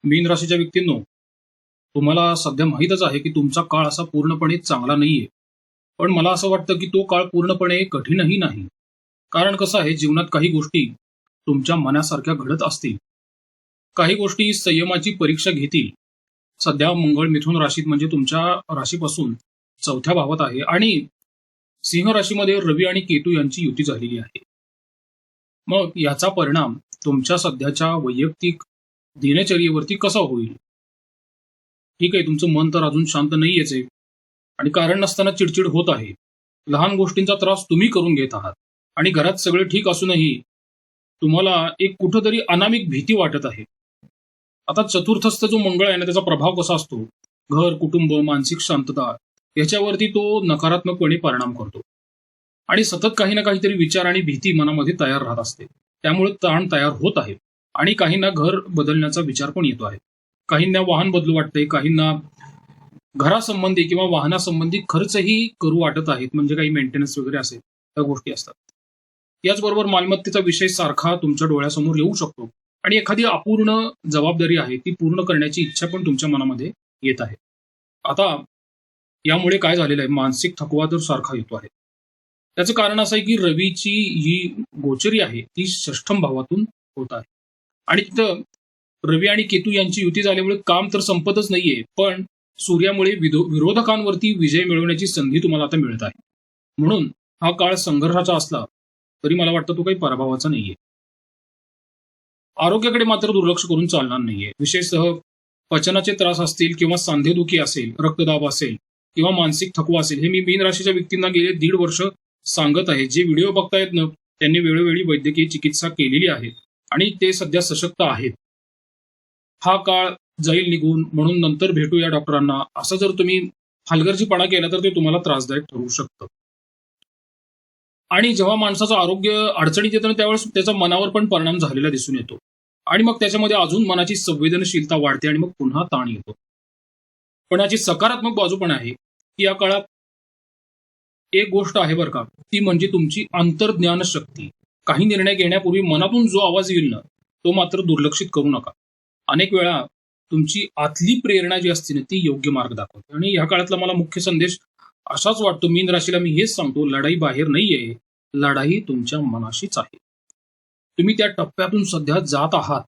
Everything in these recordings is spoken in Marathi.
मीन राशीच्या व्यक्तींनो, तुम्हाला सध्या माहीतच आहे की तुमचा काळ असा पूर्णपणे चांगला नाहीये. पण मला असं वाटतं की तो काळ पूर्णपणे कठीणही नाही. कारण कसं आहे, जीवनात काही गोष्टी तुमच्या मनासारख्या घडत असतील. काही गोष्टी संयमाची परीक्षा घेतील. सध्या मंगळ मिथुन राशीत म्हणजे तुमच्या राशीपासून 4थ्या भावात आहे आणि सिंह राशीमध्ये रवी आणि केतू यांची युती झालेली आहे. मग याचा परिणाम तुमच्या सध्याच्या वैयक्तिक दिनचर्येवरती कसा होईल? ठीक आहे, तुमचं मन तर अजून शांत नाहीयेच आहे आणि कारण नसताना चिडचिड होत आहे. लहान गोष्टींचा त्रास तुम्ही करून घेत आहात आणि घरात सगळे ठीक असूनही तुम्हाला एक कुठंतरी अनामिक भीती वाटत आहे. आता चतुर्थस्थ जो मंगळ आहे ना, त्याचा प्रभाव कसा असतो? घर, कुटुंब, मानसिक शांतता याच्यावरती तो नकारात्मकपणे परिणाम करतो आणि सतत काही ना काहीतरी विचार आणि भीती मनामध्ये तयार राहत असते. त्यामुळे ताण तयार होत आहे आणि काहींना घर बदलण्याचा विचार पण येतो आहे. काहींना वाहन बदलू वाटतंय, काहींना घरासंबंधी किंवा वाहनासंबंधी खर्चही करू वाटत आहेत, म्हणजे काही मेंटेनन्स वगैरे असेल त्या गोष्टी असतात. याचबरोबर मालमत्तेचा विषय सारखा तुमच्या डोळ्यासमोर येऊ शकतो आणि एखादी अपूर्ण जबाबदारी आहे ती पूर्ण करण्याची इच्छा पण तुमच्या मनामध्ये येत आहे. आता यामुळे काय झालेलं आहे, मानसिक थकवा तर सारखा येतो आहे. त्याचं कारण असं आहे की रवीची ही गोचरी आहे ती षष्ठम भावातून होत आहे आणि तिथं रवी आणि केतू यांची युती झाल्यामुळे काम तर संपतच नाहीये, पण सूर्यामुळे विरोधकांवरती विजय मिळवण्याची संधी तुम्हाला आता मिळत आहे. म्हणून हा काळ संघर्षाचा असला तरी मला वाटतं तो काही पराभवाचा नाहीये. आरोग्याकडे मात्र दुर्लक्ष करून चालणार नाहीये. विशेषतः पचनाचे त्रास असतील किंवा सांधेदुखी असेल, रक्तदाब असेल किंवा मानसिक थकवा असेल, हे मी मीन राशीच्या व्यक्तींना गेले 1.5 वर्ष सांगत आहे. जे व्हिडिओ बघतायत ना, त्यांनी वेळोवेळी वैद्यकीय चिकित्सा केलेली आहे आणि ते सध्या सशक्त आहेत. हा काळ जाईल निघून, म्हणून नंतर भेटूया डॉक्टरांना, असं जर तुम्ही हलगर्जीपणा केला तर ते तुम्हाला त्रासदायक ठरू शकतं. आणि जेव्हा माणसाचं आरोग्य अडचणीत येतं ना, त्यावेळेस त्याचा मनावर पण परिणाम झालेला दिसून येतो आणि मग त्याच्यामध्ये अजून मनाची संवेदनशीलता वाढते आणि मग पुन्हा ताण येतो. पण याची सकारात्मक बाजू पण आहे की या काळात एक गोष्ट आहे बरं का, ती म्हणजे तुमची अंतर्ज्ञान शक्ती. काही निर्णय घेण्यापूर्वी मनातून जो आवाज येईल ना, तो मात्र दुर्लक्षित करू नका. अनेक वेळा तुमची आतली प्रेरणा जी असते ना, ती योग्य मार्ग दाखवते आणि ह्या काळातला मला मुख्य संदेश असाच वाटतो. मीन राशीला मी हेच सांगतो, लढाई बाहेर नाहीये, लढाई तुमच्या मनाशीच आहे. तुम्ही त्या टप्प्यातून सध्या जात आहात.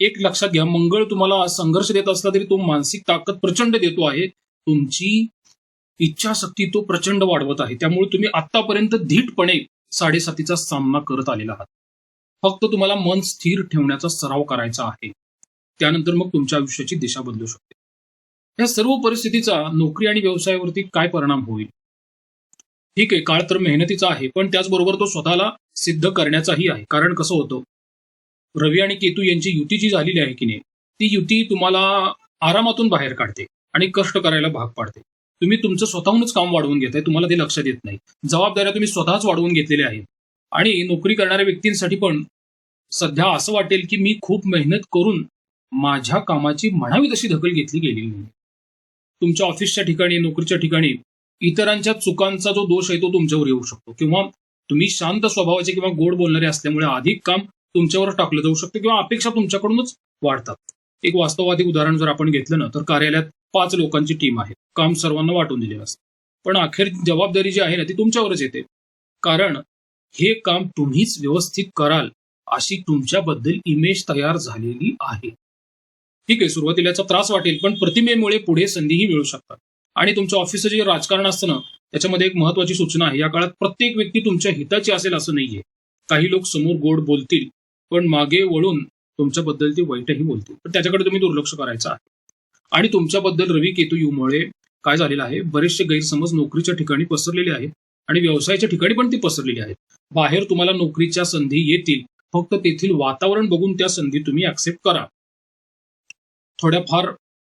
एक लक्षात घ्या, मंगळ तुम्हाला संघर्ष देत असला तरी तो मानसिक ताकद प्रचंड देतो आहे. तुमची इच्छाशक्ती तो प्रचंड वाढवत आहे. त्यामुळे तुम्ही आतापर्यंत धीटपणे 7.5चा सामना करत आलेला आहात. फक्त तुम्हाला मन स्थिर ठेवण्याचा सराव करायचा आहे. त्यानंतर मग तुमच्या आयुष्याची दिशा बदलू शकते. या सर्व परिस्थितीचा नोकरी आणि व्यवसायावरती काय परिणाम होईल? ठीक आहे, काळ तर मेहनतीचा आहे, पण त्याचबरोबर तो स्वतःला सिद्ध करण्याचाही आहे. कारण कसं होतं, रवी आणि केतू यांची युती जी झालेली आहे की नाही, ती युती तुम्हाला आरामातून बाहेर काढते आणि कष्ट करायला भाग पाडते. तुम्ही तुमचं स्वतःहूनच काम वाढवून घेताय, तुम्हाला ते लक्षात येत नाही. जबाबदाऱ्या तुम्ही स्वतःच वाढवून घेतलेल्या आहेत आणि नोकरी करणाऱ्या व्यक्तींसाठी पण सध्या असं वाटेल की मी खूप मेहनत करून माझ्या कामाची म्हणावी तशी दखल घेतली गेलेली नाही. तुमच्या ऑफिसच्या ठिकाणी, नोकरीच्या ठिकाणी इतरांच्या चुकांचा जो दोष आहे तो तुमच्यावर येऊ शकतो किंवा तुम्ही शांत स्वभावाचे किंवा गोड बोलणारे असल्यामुळे अधिक काम तुमच्यावर टाकलं जाऊ शकतं किंवा अपेक्षा तुमच्याकडूनच वाढतात. एक वास्तववादी उदाहरण जर आपण घेतलं ना, तर कार्यालयात 5 लोकांची टीम आहे. काम सर्वांना वाटून दिलेलं असतं. पण अखेर जबाबदारी जी आहे ना, ती तुमच्यावरच येते. कारण हे काम तुम्हीच व्यवस्थित कराल अशी तुमच्याबद्दल इमेज तयार झालेली आहे. ठीक आहे, सुरुवातीला याचा त्रास वाटेल, पण प्रतिमेमुळे पुढे संधीही मिळू शकतात. आणि तुमच्या ऑफिसचं जे राजकारण असतं ना, त्याच्यामध्ये एक महत्वाची सूचना आहे. या काळात प्रत्येक व्यक्ती तुमच्या हिताची असेल असं नाहीये. काही लोक समोर गोड बोलतील, पण मागे वळून तुमच्याबद्दल ते वाईटही बोलतील. पण त्याच्याकडे तुम्ही दुर्लक्ष करायचं आहे. आणि तुमच्याबद्दल रवी केतू युमुळे काय झालेलं आहे, बरेचसे गैरसमज नोकरीच्या ठिकाणी पसरलेले आहेत आणि व्यवसायाच्या ठिकाणी पण ती पसरलेली आहेत. बाहेर तुम्हाला नोकरीच्या संधी येतील, फक्त तेथील वातावरण बघून त्या संधी तुम्ही ऍक्सेप्ट करा. थोड्याफार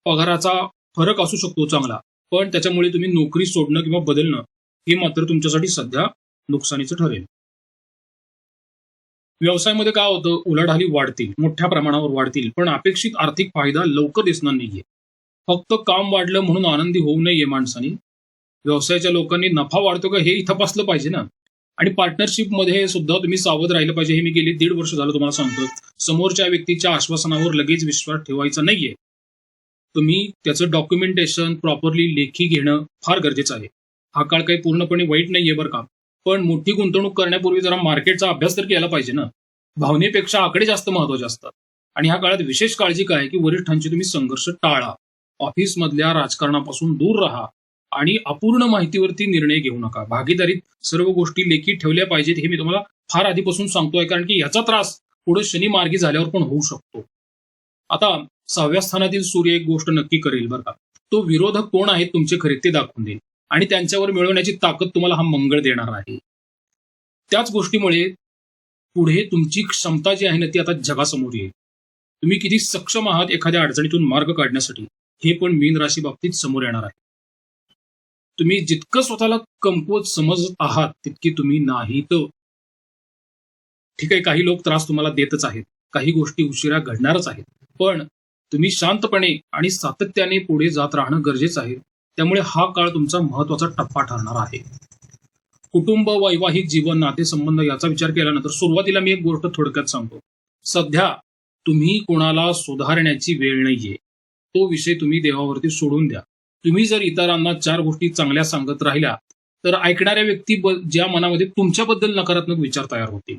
पगाराचा फरक असू शकतो चांगला, पण त्याच्यामुळे तुम्ही नोकरी सोडणं किंवा बदलणं हे मात्र तुमच्यासाठी सध्या नुकसानीचं ठरेल. व्यवसायामध्ये काय होतं, उलाढाली वाढतील, मोठ्या प्रमाणावर वाढतील, पण अपेक्षित आर्थिक फायदा लवकर दिसणार नाहीये. फक्त काम वाढलं म्हणून आनंदी होऊ नये माणसाने. व्यवसायाच्या लोकांनी नफा वाढतो का हे तपासलं पाहिजे ना. आणि पार्टनरशिपमध्ये सुद्धा तुम्ही सावध राहिलं पाहिजे. हे मी गेली 1.5 वर्ष झालं तुम्हाला सांगतो. समोरच्या व्यक्तीच्या आश्वासनावर लगेच विश्वास ठेवायचा नाहीये. तुम्ही त्याचं डॉक्युमेंटेशन प्रॉपरली लेखी घेणं फार गरजेचं आहे. हा काळ काही पूर्णपणे वाईट नाहीये बरं का. पण मोठी गुंतवणूक करण्यापूर्वी जरा मार्केटचा अभ्यास तर केला पाहिजे ना. भावनेपेक्षा आकडे जास्त महत्वाचे असतात. आणि ह्या काळात विशेष काळजी काय की वरिष्ठांची तुम्ही संघर्ष टाळा. ऑफिसमधल्या राजकारणापासून दूर राहा आणि अपूर्ण माहितीवरती निर्णय घेऊ नका. भागीदारीत सर्व गोष्टी लेखी ठेवल्या पाहिजेत हे मी तुम्हाला फार आधीपासून सांगतोय, कारण की याचा त्रास पुढे शनी मार्गी झाल्यावर पण होऊ शकतो. आता 6व्या स्थानातील सूर्य एक गोष्ट नक्की करेल बरं का. तो विरोधक कोण आहेत तुमचे खरे ते दाखवून देईल आणि त्यांच्यावर मिळवण्याची ताकद तुम्हाला हा मंगळ देणार आहे. त्याच गोष्टीमुळे पुढे तुमची क्षमता जी आहे ना ती आता जगासमोर येईल. तुम्ही किती सक्षम आहात एखाद्या अडचणीतून मार्ग काढण्यासाठी हे पण मीन राशी बाबतीत समोर येणार आहे. तुम्ही जितकं स्वतःला कमकुवत समजत आहात तितकी तुम्ही नाही. तर ठीक आहे, काही लोक त्रास तुम्हाला देतच आहेत, काही गोष्टी उशिरा घडणारच आहेत, पण तुम्ही शांतपणे आणि सातत्याने पुढे जात राहणं गरजेचं आहे. त्यामुळे हा काळ तुमचा महत्वाचा टप्पा ठरणार आहे. कुटुंब, वैवाहिक जीवन, नातेसंबंध याचा विचार केल्यानंतर सुरुवातीला मी एक गोष्ट थोडक्यात सांगतो. सध्या तुम्ही कोणाला सुधारण्याची वेळ नाहीये. तो विषय तुम्ही देवावरती सोडून द्या. तुम्ही जर इतरांना 4 गोष्टी चांगल्या सांगत राहिल्या तर ऐकणाऱ्या व्यक्ती ज्या मनामध्ये तुमच्याबद्दल नकारात्मक विचार तयार होतील.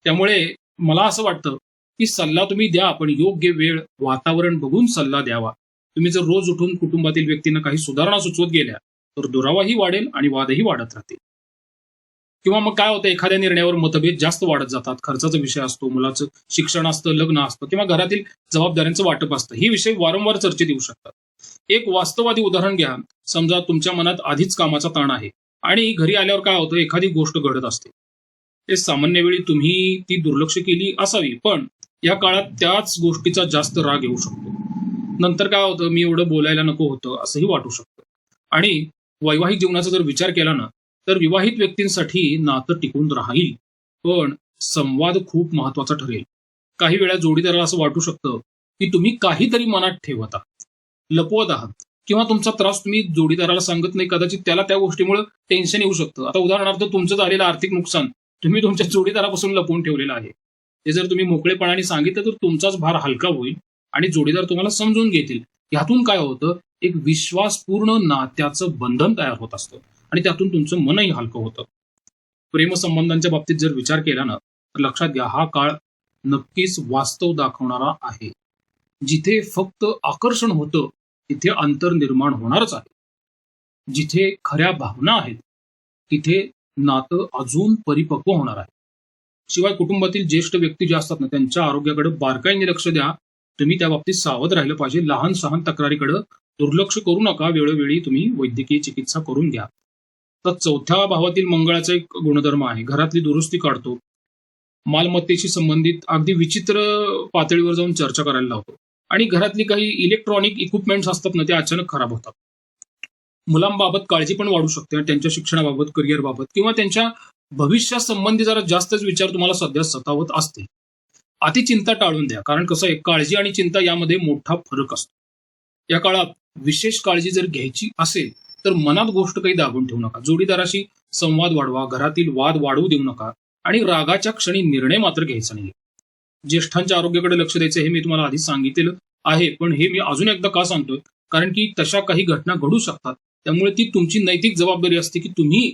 त्यामुळे मला असं वाटतं की सल्ला तुम्ही द्या, पण योग्य वेळ, वातावरण बघून सल्ला द्यावा. तुम्ही जर रोज उठून कुटुंबातील व्यक्तींना काही सुधारणा सुचवत गेल्या तर दुरावाही वाढेल आणि वादही वाढत राहतील. किंवा मग काय होतं, एखाद्या निर्णयावर मतभेद जास्त वाढत जातात. खर्चाचा विषय असतो, मुलाचं शिक्षण असतं, लग्न असतं किंवा घरातील जबाबदाऱ्यांचं वाटप असतं. हे विषय वारंवार चर्चेत येऊ शकतात. एक वास्तववादी उदाहरण घ्या. समजा तुमच्या मनात आधीच कामाचा ताण आहे आणि घरी आल्यावर काय होतं, एखादी गोष्ट घडत असते. ते सामान्य वेळी तुम्ही ती दुर्लक्ष केली असावी, पण या काळात त्याच गोष्टीचा जास्त राग येऊ शकतो. नंतर काय होतं, मी एवढं बोलायला नको होतं असंही वाटू शकतं. आणि वैवाहिक जीवनाचा जर विचार केला ना तर विवाहित व्यक्तींसाठी नातं टिकून राहील, पण संवाद खूप महत्वाचा ठरेल. काही वेळा जोडीदाराला असं वाटू शकतं की तुम्ही काहीतरी मनात ठेवत आहात, लपवत आहात किंवा तुमचा त्रास तुम्ही जोडीदाराला सांगत नाही. कदाचित त्याला त्या गोष्टीमुळे टेन्शन येऊ शकतं. आता उदाहरणार्थ तुमचं झालेलं आर्थिक नुकसान तुम्ही तुमच्या जोडीदारापासून लपवून ठेवलेलं आहे. ते जर तुम्ही मोकळेपणाने सांगितलं तर तुमचाच भार हलका होईल आणि जोडीदार तुम्हाला समजून घेतील. यातून काय होतं, एक विश्वासपूर्ण नात्याचं बंधन तयार होत असतं आणि त्यातून तुमचं मनही हलकं होतं. प्रेमसंबंधांच्या बाबतीत जर विचार केला ना तर लक्षात घ्या, हा काळ नक्कीच वास्तव दाखवणारा आहे. जिथे फक्त आकर्षण होतं तिथे अंतर निर्माण होणारच आहे. जिथे खऱ्या भावना आहेत तिथे नातं अजून परिपक्व होणार आहे. शिवाय कुटुंबातील ज्येष्ठ व्यक्ती जे असतात ना त्यांच्या आरोग्याकडे बारकाईने लक्ष द्या. तुम्ही त्या बाबतीत सावध राहिलं पाहिजे. लहान सहान तक्रारीकडे दुर्लक्ष करू नका. वेळोवेळी तुम्ही वैद्यकीय चिकित्सा करून घ्या. तर 4थ्या भावातील मंगळाचा एक गुणधर्म आहे, घरातली दुरुस्ती काढतो. मालमत्तेशी संबंधित अगदी विचित्र पातळीवर जाऊन चर्चा करायला लावतो आणि घरातली काही इलेक्ट्रॉनिक इक्विपमेंट्स असतात ना ते अचानक खराब होतात. मुलांबाबत काळजी पण वाढू शकते आणि त्यांच्या शिक्षणाबाबत, करिअरबाबत किंवा त्यांच्या भविष्यासंबंधी जरा जास्तच विचार तुम्हाला सध्या सतावत असतील. अति चिंता टाळून द्या, कारण कसं आहे, काळजी आणि चिंता यामध्ये मोठा फरक असतो. या काळात विशेष काळजी जर घ्यायची असेल तर मनात गोष्ट काही दाबून ठेवू नका. जोडीदाराशी संवाद वाढवा, घरातील वाद वाढवू देऊ नका आणि रागाच्या क्षणी निर्णय मात्र घ्यायचा नाही. ज्येष्ठांच्या आरोग्याकडे लक्ष द्यायचं हे मी तुम्हाला आधी सांगितलेलं आहे, पण हे मी अजून एकदा का सांगतोय, कारण की तशा काही घटना घडू शकतात. त्यामुळे ती तुमची नैतिक जबाबदारी असते की तुम्ही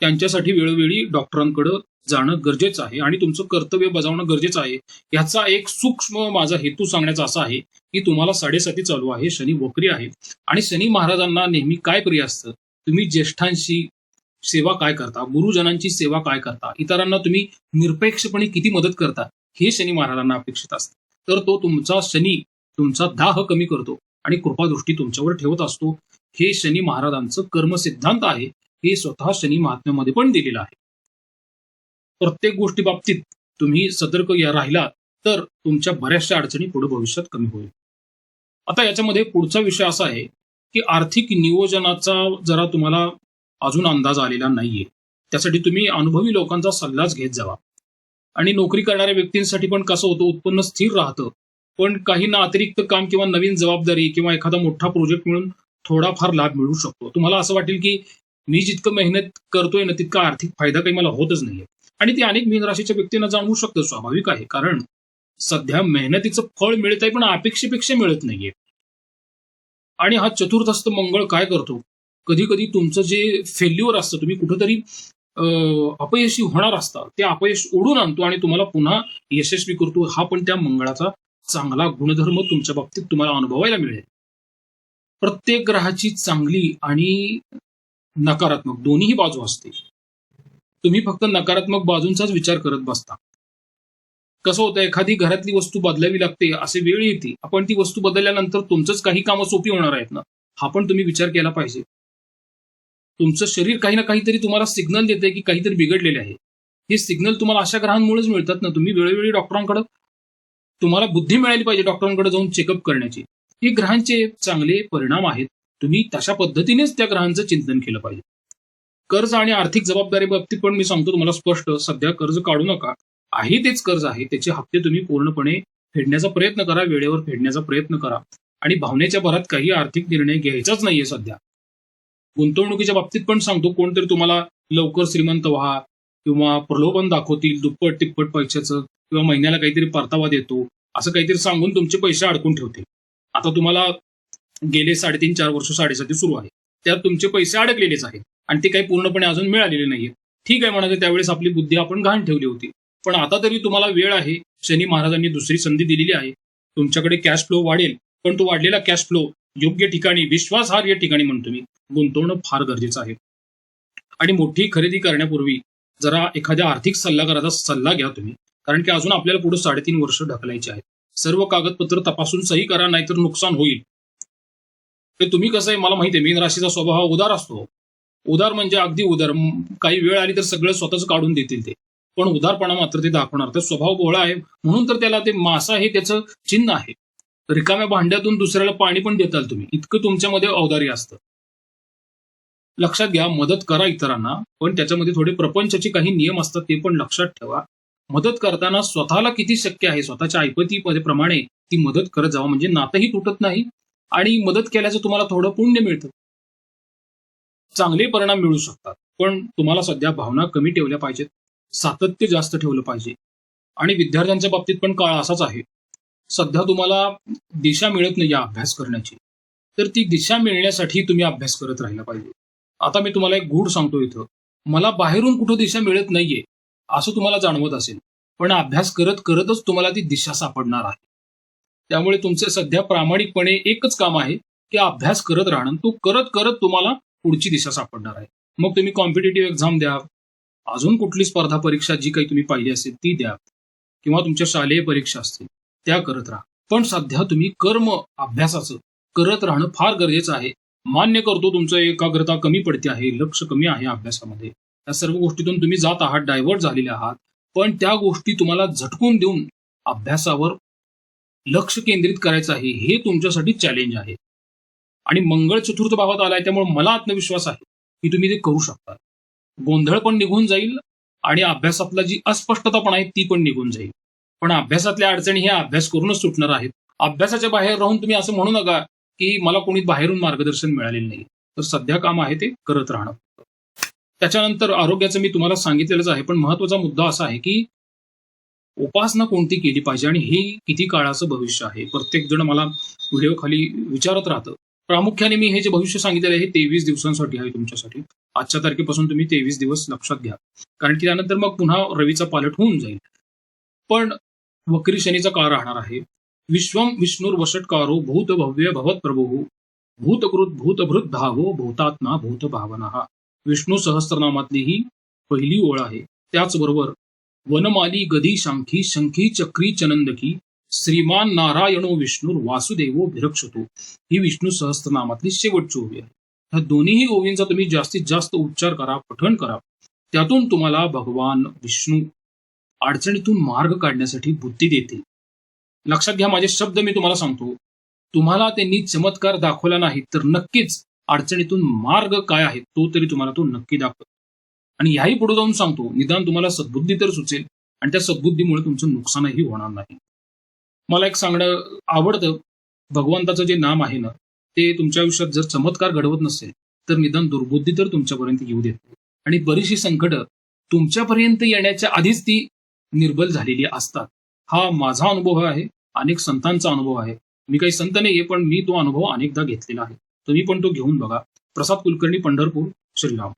त्यांच्यासाठी वेळोवेळी डॉक्टरांकडे जाणं गरजेचं आहे आणि तुमचं कर्तव्य बजावणं गरजेचं आहे. याचा एक सूक्ष्म माझा हेतू सांगण्याचा असा आहे की तुम्हाला 7.5 चालू आहे, शनी वक्री आहे आणि शनी महाराजांना नेहमी काय प्रिय असतं, तुम्ही ज्येष्ठांशी सेवा काय करता, गुरुजनांची सेवा काय करता, इतरांना तुम्ही निरपेक्षपणे किती मदत करता, हे शनी महाराजांना अपेक्षित असतं. तर तो तुमचा शनी तुमचा दाह कमी करतो आणि कृपादृष्टी तुमच्यावर ठेवत असतो. हे शनी महाराजांचं कर्मसिद्धांत आहे. हे स्वतः शनी महात्म्यामध्ये पण दिलेलं आहे. प्रत्येक गोष्टी बाबतीत तुम्ही सतर्क राहिला तर तुमच्या बऱ्याचशा अडचणी पुढे भविष्यात कमी होईल. आता याच्यामध्ये पुढचा विषय असा आहे की आर्थिक नियोजनाचा जरा तुम्हाला अजून अंदाज आलेला नाहीये. त्यासाठी तुम्ही अनुभवी लोकांचा सल्लाच घेत जावा. आणि नोकरी करणाऱ्या व्यक्तींसाठी पण कसं होतं, उत्पन्न स्थिर राहतं, पण काही ना अतिरिक्त काम किंवा नवीन जबाबदारी किंवा एखादा मोठा प्रोजेक्ट मिळून थोडाफार लाभ मिळू शकतो. तुम्हाला असं वाटेल की मी जितकं मेहनत करतोय ना तितका आर्थिक फायदा काही मला होतच नाहीये. आणि ते अनेक मीन राशीच्या व्यक्तींना जाणवू शकतं, स्वाभाविक आहे. कारण सध्या मेहनतीचं फळ मिळत आहे पण अपेक्षेपेक्षा मिळत नाहीये. आणि हा चतुर्थस्थ मंगळ काय करतो, कधी कधी तुमचं जे फेल्युअर असतं, तुम्ही कुठंतरी अपयशी होणार असता, ते अपयश ओढून आणतो आणि तुम्हाला पुन्हा यशस्वी करतो. हा पण त्या मंगळाचा चांगला गुणधर्म तुमच्या बाबतीत तुम्हाला अनुभवायला मिळेल. प्रत्येक ग्रहाची चांगली आणि नकारात्मक दोन्हीही बाजू असते. तुम्ही फक्त नकारात्मक बाजूंचाच विचार करत बसता. कसं होतं, एखादी घरातली वस्तू बदलावी लागते असे वेळ येते, आपण ती वस्तू बदलल्यानंतर तुमचंच काही कामं सोपी होणार आहेत ना, हा पण तुम्ही विचार केला पाहिजे. तुमचं शरीर काही ना काहीतरी तुम्हाला सिग्नल देतंय की काहीतरी बिघडलेले आहे. हे सिग्नल तुम्हाला अशा ग्रहांमुळेच मिळतात ना. तुम्ही वेळोवेळी डॉक्टरांकडे, तुम्हाला बुद्धी मिळाली पाहिजे डॉक्टरांकडे जाऊन चेकअप करण्याची. हे ग्रहांचे चांगले परिणाम आहेत. तुम्ही तशा पद्धतीनेच त्या ग्रहांचं चिंतन केलं पाहिजे. कर्ज आणि आर्थिक जबाबदारी बाबतीत पण मी सांगतो तुम्हाला स्पष्ट, सध्या कर्ज काढू नका. आहे तेच कर्ज आहे, त्याचे हप्ते तुम्ही पूर्णपणे फेडण्याचा प्रयत्न करा, वेळेवर फेडण्याचा प्रयत्न करा. आणि भावनेच्या भरात काही आर्थिक निर्णय घ्यायचाच नाहीये सध्या. गुंतवणुकीच्या बाबतीत पण सांगतो, कोणतरी तुम्हाला लवकर श्रीमंत व्हा किंवा प्रलोभन दाखवतील दुप्पट तिप्पट पैशाचं, किंवा महिन्याला काहीतरी परतावा देतो असं काहीतरी सांगून तुमचे पैसे अडकून ठेवतील. आता तुम्हाला गेले 3.5-4 वर्ष 7.5 सुरू आहे, त्यात तुमचे पैसे अडकलेलेच आहेत आणि ते काही पूर्णपणे अजून मिळालेले नाहीये. ठीक आहे म्हणाले, त्यावेळेस आपली बुद्धी आपण घाण ठेवली होती. पण आता तरी तुम्हाला वेळ आहे. शनी महाराजांनी दुसरी संधी दिलेली आहे. तुमच्याकडे कॅश फ्लो वाढेल, पण तो वाढलेला कॅश फ्लो योग्य ठिकाणी, विश्वासार्ह ठिकाणी म्हणतो मी, गुंतवणं फार गरजेचं आहे. आणि मोठी खरेदी करण्यापूर्वी जरा एखाद्या आर्थिक सल्लागाराचा सल्ला घ्या तुम्ही. कारण की अजून आपल्याला पुढे 3.5 वर्ष ढकलायचे आहेत. सर्व कागदपत्र तपासून सही करा, नाहीतर नुकसान होईल. ते तुम्ही कसं आहे मला माहिती आहे, मीन राशीचा स्वभाव हा उदार असतो. उदार म्हणजे अगदी उदार. काही वेळ आली तर सगळं स्वतःच काढून देतील ते. पण उदारपणा मात्र ते दाखवणार. तर स्वभाव भोळा आहे म्हणून तर त्याला ते मासा हे त्याचं चिन्ह आहे. रिकाम्या भांड्यातून दुसऱ्याला पाणी पण देताल तुम्ही, इतकं तुमच्यामध्ये औदार्य असतं. लक्षात घ्या, मदत करा इतरांना, पण त्याच्यामध्ये थोडे प्रपंचाचे काही नियम असतात, ते पण लक्षात ठेवा. मदत करताना स्वतःला किती शक्य आहे, स्वतःच्या ऐपतीमध्ये प्रमाणे ती मदत करत जावा, म्हणजे नातंही तुटत नाही आणि मदत केल्याचं तुम्हाला थोडं पुण्य मिळतं. चांगले परिणाम मिळू शकतात. पण तुम्हाला सध्या भावना कमी ठेवल्या पाहिजेत, सातत्य जास्त ठेवलं पाहिजे. आणि विद्यार्थ्यांच्या बाबतीत पण काळ असाच आहे. सध्या तुम्हाला दिशा मिळत नाही अभ्यास करण्याची, तर ती दिशा मिळण्यासाठी तुम्ही अभ्यास करत राहिला पाहिजे. आता मी तुम्हाला एक गूढ सांगतो इथं, मला बाहेरून कुठं दिशा मिळत नाहीये असं तुम्हाला जाणवत असेल, पण अभ्यास करत करतच तुम्हाला ती दिशा सापडणार आहे. त्यामुळे तुमचे सध्या प्रामाणिकपणे एकच काम आहे की अभ्यास करत राहणं. तो करत करत तुम्हाला पुढची दिशा सापडणार आहे. मग तुम्ही कॉम्पिटेटिव्ह एक्झाम द्या, अजून कुठली स्पर्धा परीक्षा जी काही तुम्ही पाहिली असेल ती द्या, किंवा तुमच्या शालेय परीक्षा असतील त्या करत राहा. पण सध्या तुम्ही कर्म अभ्यासाचं करत राहणं फार गरजेचं आहे. मान्य करतो तुमचं एकाग्रता कमी पडते आहे, लक्ष कमी आहे अभ्यासामध्ये, या सर्व गोष्टीतून तुम्ही जात आहात, डायव्हर्ट झालेले आहात. पण त्या गोष्टी तुम्हाला झटकून देऊन अभ्यासावर लक्ष केंद्रित करायचं आहे, हे तुमच्यासाठी चॅलेंज आहे. आणि मंगळ चतुर्थ भावात आलाय, त्यामुळे मला आत्मविश्वास आहे की तुम्ही ते करू शकता. गोंधळ पण निघून जाईल आणि अभ्यासातला जी अस्पष्टता पण आहे ती पण निघून जाईल. पण अभ्यासातल्या अडचणी ह्या अभ्यास करूनच सुटणार आहेत. अभ्यासाच्या बाहेर राहून तुम्ही असं म्हणू नका की मला कोणी बाहेरून मार्गदर्शन मिळालेलं नाही. तर सध्या काम आहे ते करत राहणं. त्याच्यानंतर आरोग्याचं मी तुम्हाला सांगितलेलंच आहे, पण महत्वाचा मुद्दा असा आहे की उपासना कोणती केली पाहिजे आणि हे किती काळाचं भविष्य आहे. प्रत्येक जण मला व्हिडिओ खाली विचारत राहतं. प्रामुख्याने मी हे जे भविष्य सांगितलेलं आहे हे 23 दिवसांसाठी आहे तुमच्यासाठी. आजच्या तारखेपासून तुम्ही 23 दिवस लक्षात घ्या, कारण की त्यानंतर मग पुन्हा रवीचा पालट होऊन जाईल. पण वक्री शनीचा काळ राहणार आहे. विश्वम विष्णुर्वषटकारो भूत भव्य भवत प्रभू भूतकृत भूतभृत धावो भूतात्मा भूत भावना. विष्णू सहस्त्रनामातली ही पहिली ओळ आहे. त्याचबरोबर वनमाली गदी शांखी शंखी चक्री चनंदकी श्रीमान नारायणो विष्णू वासुदेवो भिरक्षतो, ही विष्णू सहस्त्रनामातली शेवटची ओवी आहे. ह्या दोन्ही ओवींचा तुम्ही जास्तीत जास्त उच्चार करा, पठण करा. त्यातून तुम्हाला भगवान विष्णू अडचणीतून मार्ग काढण्यासाठी बुद्धी देतील. लक्षात घ्या, माझे शब्द मी तुम्हाला सांगतो. तुम्हाला त्यांनी चमत्कार दाखवला नाही तर नक्कीच अडचणीतून मार्ग काय आहे तो तरी तुम्हाला तो नक्की दाखवतो. आणि याही पुढे जाऊन सांगतो, निदान तुम्हाला सद्बुद्धी तर सुचेल आणि त्या सद्बुद्धीमुळे तुमचं नुकसानही होणार नाही. मला एक सांगणं आवडतं, भगवंताचं जे नाम आहे ना, ते तुमच्या आयुष्यात जर चमत्कार घडवत नसेल तर निदान दुर्बुद्धी तर तुमच्यापर्यंत येऊ देत नाही. आणि बरीचशी संकट तुमच्यापर्यंत येण्याच्या आधीच ती निर्बल झालेली असतात. हा माझा अनुभव आहे, अनेक संतांचा अनुभव आहे. मी काही संत नाहीये, पण मी तो अनुभव अनेकदा घेतलेला आहे. तुम्ही पण तो घेऊन बघा. प्रसाद कुलकर्णी, पंढरपूर. श्रीराम.